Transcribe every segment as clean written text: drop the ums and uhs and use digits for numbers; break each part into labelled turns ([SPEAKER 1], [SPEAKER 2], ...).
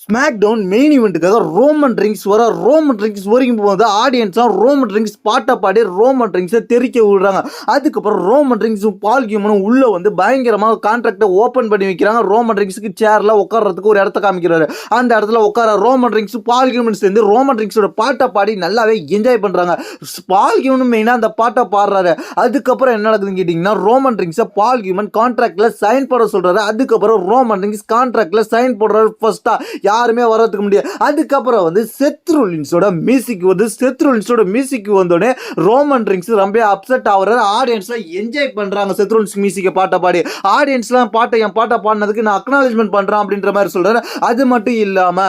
[SPEAKER 1] Smack down main ஈவெண்ட்டுக்காக Roman Reigns Roman Reigns வரைக்கும் போகும்போது ஆடியன்ஸாக ரோமன் ரிங்ஸ் பாட்டை பாடி ரோமன் ரிங்ஸை தெரிக்க விடுறாங்க. அதுக்கப்புறம் ரோமன் ரிங்ஸும் பால் ஹியூமனும் உள்ளே வந்து பயங்கரமாக கான்ட்ராக்டை ஓப்பன் பண்ணி வைக்கிறாங்க. ரோமன் ரிங்ஸுக்கு சேரில் உட்கார்றதுக்கு ஒரு இடத்த காமிக்கிறாரு. அந்த இடத்துல உட்கார ரோமன் ரிங்ஸ் பால் ஹியூமன் சேர்ந்து ரோமன் ரிங்ஸோட பாட்டை பாடி நல்லாவே என்ஜாய் பண்ணுறாங்க. பால் ஹியூமன் மெயினாக அந்த பாட்டை பாடுறாரு. அதுக்கப்புறம் என்ன நடக்குதுன்னு கேட்டிங்கன்னா, ரோமன் ரிங்ஸை பால் ஹியூமன் கான்ட்ராக்டில் சைன் போட சொல்கிறாரு. அதுக்கப்புறம் ரோமன் ரிங்ஸ் கான்ட்ராக்டில் சைன் போடுறாரு. ஃபர்ஸ்ட்டாக யாருமே வரதுக்கு முடியாது. அதுக்கப்புறம் வந்து செத்ருலின்ஸோட மியூசிக் வந்து செத்ருலின்ஸோட மியூசிக் வந்தோடனே ரோமன் ரிங்ஸ் ரொம்ப அப்செட் ஆகுறாரு. ஆடியன்ஸ்லாம் என்ஜாய் பண்றாங்க செத்ருலின்ஸ் மியூசிக்கை பாட்டை பாடி. ஆடியன்ஸ்லாம் என் பாட்டை பாடினதுக்கு நான் அக்னாலஜ்மெண்ட் பண்றேன் அப்படின்ற மாதிரி சொல்றாரு. அது மட்டும் இல்லாம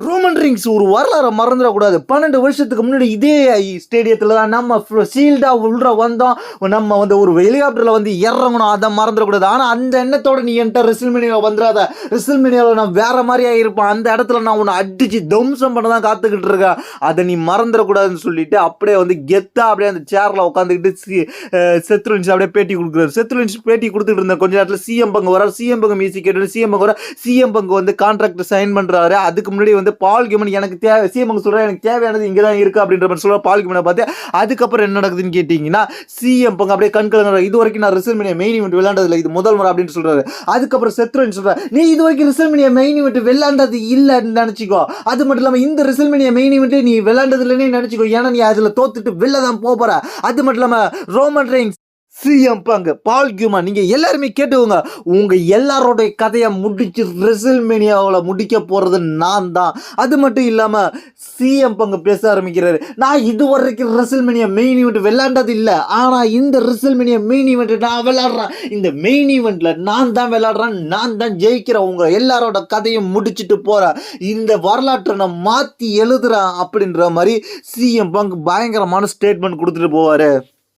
[SPEAKER 1] ரோமன் ரிங்ஸ் ஒரு வரலாறு மறந்துடக்கூடாது. 12 வருஷத்துக்கு முன்னாடி இதே ஸ்டேடியத்தில் தான் நம்ம ஷீல்டா உள்ள வந்தோம். நம்ம வந்து ஒரு ஹெலிகாப்டர்ல வந்து இறங்கணும், அதை மறந்துடக்கூடாது. ஆனா அந்த எண்ணத்தோட நீ என்கிட்ட ரெசில்மேனியா வந்துடாத, ரெசில்மேனியாவில் நான் வேற மாதிரியா இருப்பேன், அந்த இடத்துல நான் உன்னை அடிச்சு தம்சம் பண்ண தான் காத்துக்கிட்டு இருக்கேன், அதை நீ மறந்துடக்கூடாதுன்னு சொல்லிட்டு அப்படியே வந்து கெத்தா அப்படியே அந்த சேர்ல உட்காந்துக்கிட்டு செத்ருலின்ஸ் அப்படியே பேட்டி கொடுக்குறாரு. செத்ருலின்ஸ் பேட்டி கொடுத்துட்டு இருந்த கொஞ்ச நேரத்தில் சிஎம் பங்கு வர, சிஎம் பங்கு மியூசிக் கேட்டு சிஎம் பங்கு வர, சிஎம் பங்கு வந்து கான்ட்ராக்ட் சைன் பண்றாரு. அதுக்கு முன்னாடி வந்து பால் ஹியூமன் எனக்கு தேவை, சிஎம் பங்கு சொல்றேன் எனக்கு தேவையானது இங்கே தான் இருக்கு அப்படின்ற மாதிரி சொல்ற பால் ஹியூமனை பார்த்து. அதுக்கப்புறம் என்ன நடக்குதுன்னு கேட்டீங்கன்னா, சிஎம் பங்கு அப்படியே கண்கலங்க, இது வரைக்கும் நான் ரெசில்மேனியா மெயின் ஈவென்ட் விளையாண்டதில்லை, இது முதல் முறை அப்படின்னு சொல்றாரு. அதுக்கப்புறம் செத்ருலின்ஸ் சொல்றாரு, நீ இது வரைக்கும் ரெசில்மேனியா மெயின் ஈவென்ட் விளையாண்டது இல்லைன்னு நினைச்சிக்கோ. அது மட்டும் இல்லாமல் இந்த ரெசில்மேனியா மெயின் ஈவென்ட் நீ விளையாண்டது இல்லைன்னு நினைச்சிக்கோ, ஏன்னா நீ அதுல தோத்துட்டு வெளில தான் போற. அது மட்டும் இல்லாமல் ரோமன் ரிங்ஸ், சிஎம் பங்கு, பால் ஹியூமன், நீங்க எல்லாருமே கேட்டுக்கோங்க, உங்க எல்லாரோடைய கதையை முடிச்சு ரெசில்மேனியாவில் முடிக்க போறது நான் தான். அது மட்டும் இல்லாம சிஎம் பங்கு பேச ஆரம்பிக்கிறாரு, நான் இதுவரைக்கும் ரெசில்மேனியா மெயின் ஈவெண்ட் விளையாண்டது இல்லை, ஆனா இந்த ரெசில்மேனியா மெயின் ஈவெண்ட் நான் விளையாடுறேன், இந்த மெயின் ஈவெண்ட்ல நான் தான் விளையாடுறேன், நான் தான் ஜெயிக்கிறேன், உங்க எல்லாரோட கதையும் முடிச்சுட்டு போறேன், இந்த வரலாற்றை நான் மாத்தி எழுதுறேன் அப்படின்ற மாதிரி சிஎம் பங்கு பயங்கரமான ஸ்டேட்மெண்ட் கொடுத்துட்டு போவாரு.